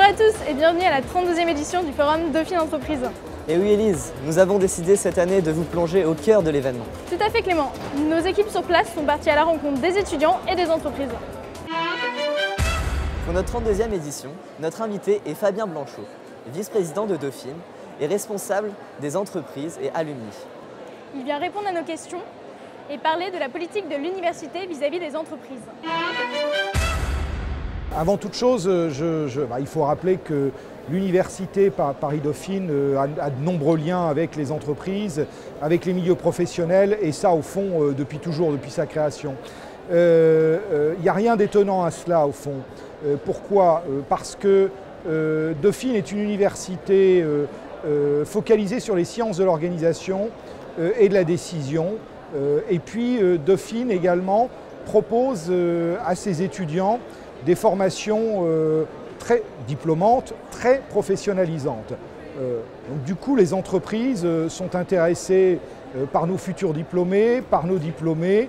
Bonjour à tous et bienvenue à la 32e édition du Forum Dauphine Entreprise. Et oui Élise, nous avons décidé cette année de vous plonger au cœur de l'événement. Tout à fait Clément, nos équipes sur place sont parties à la rencontre des étudiants et des entreprises. Pour notre 32e édition, notre invité est Fabien Blanchot, vice-président de Dauphine et responsable des entreprises et alumni. Il vient répondre à nos questions et parler de la politique de l'université vis-à-vis des entreprises. Avant toute chose, il faut rappeler que l'université Paris-Dauphine a de nombreux liens avec les entreprises, avec les milieux professionnels, et ça au fond depuis toujours, depuis sa création. Il n'y a rien d'étonnant à cela au fond. Pourquoi? Parce que Dauphine est une université focalisée sur les sciences de l'organisation et de la décision. Et puis Dauphine également propose à ses étudiants des formations très diplômantes, très professionnalisantes. Donc, du coup, les entreprises sont intéressées par nos futurs diplômés, par nos diplômés,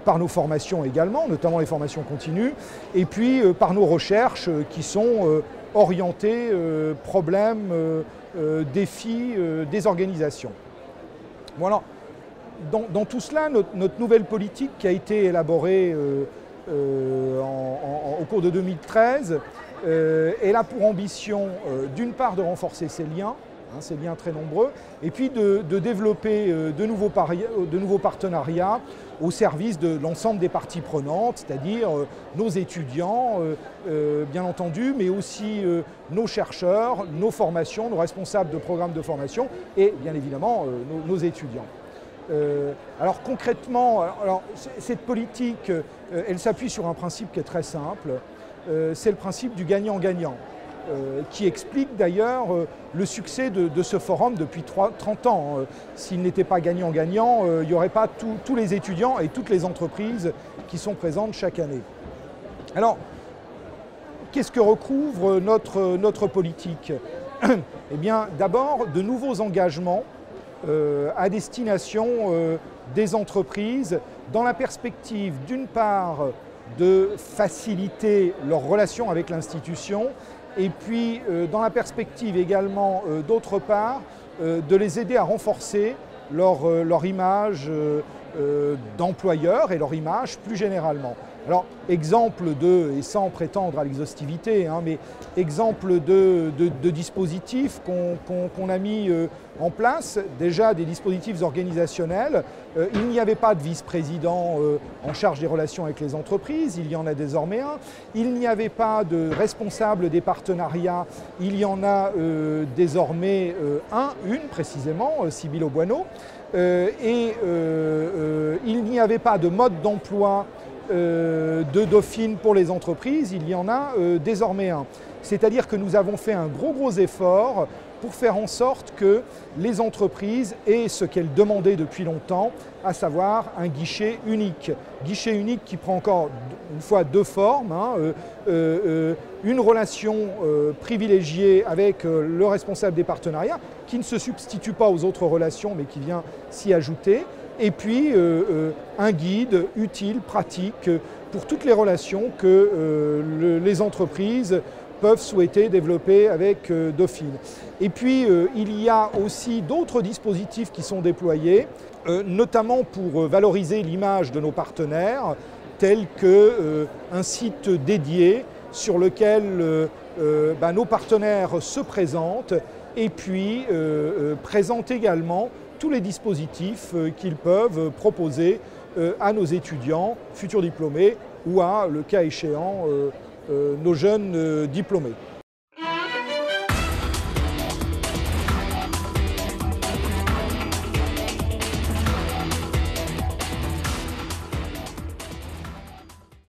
par nos formations également, notamment les formations continues, et puis par nos recherches qui sont orientées problèmes, défis des organisations. Voilà. Dans tout cela, notre nouvelle politique qui a été élaborée au cours de 2013, elle a pour ambition d'une part de renforcer ces liens très nombreux, et puis de développer de nouveaux partenariats au service de l'ensemble des parties prenantes, c'est-à-dire nos étudiants, bien entendu, mais aussi nos chercheurs, nos formations, nos responsables de programmes de formation et bien évidemment nos étudiants. Alors concrètement, cette politique, elle s'appuie sur un principe qui est très simple, c'est le principe du gagnant-gagnant, qui explique d'ailleurs le succès de ce forum depuis 30 ans. S'il n'était pas gagnant-gagnant, il n'y aurait pas tous les étudiants et toutes les entreprises qui sont présentes chaque année. Alors, qu'est-ce que recouvre notre politique? Eh bien, d'abord, de nouveaux engagements à destination des entreprises dans la perspective d'une part de faciliter leurs relations avec l'institution et puis dans la perspective également d'autre part de les aider à renforcer leur image d'employeur et leur image plus généralement. Alors, exemple et sans prétendre à l'exhaustivité, mais exemple de dispositifs qu'on a mis en place, déjà des dispositifs organisationnels. Il n'y avait pas de vice-président en charge des relations avec les entreprises, il y en a désormais un. Il n'y avait pas de responsable des partenariats, il y en a désormais une précisément, Sybille Auboineau. Il n'y avait pas de mode d'emploi de Dauphine pour les entreprises, il y en a désormais un. C'est-à-dire que nous avons fait un gros effort pour faire en sorte que les entreprises aient ce qu'elles demandaient depuis longtemps, à savoir un guichet unique. Guichet unique qui prend encore une fois deux formes, une relation privilégiée avec le responsable des partenariats, qui ne se substitue pas aux autres relations mais qui vient s'y ajouter, et puis un guide utile, pratique, pour toutes les relations que les entreprises peuvent souhaiter développer avec Dauphine. Et puis il y a aussi d'autres dispositifs qui sont déployés, notamment pour valoriser l'image de nos partenaires, tel qu'un site dédié sur lequel nos partenaires se présentent et puis présentent également tous les dispositifs qu'ils peuvent proposer à nos étudiants, futurs diplômés, ou à, le cas échéant, nos jeunes diplômés.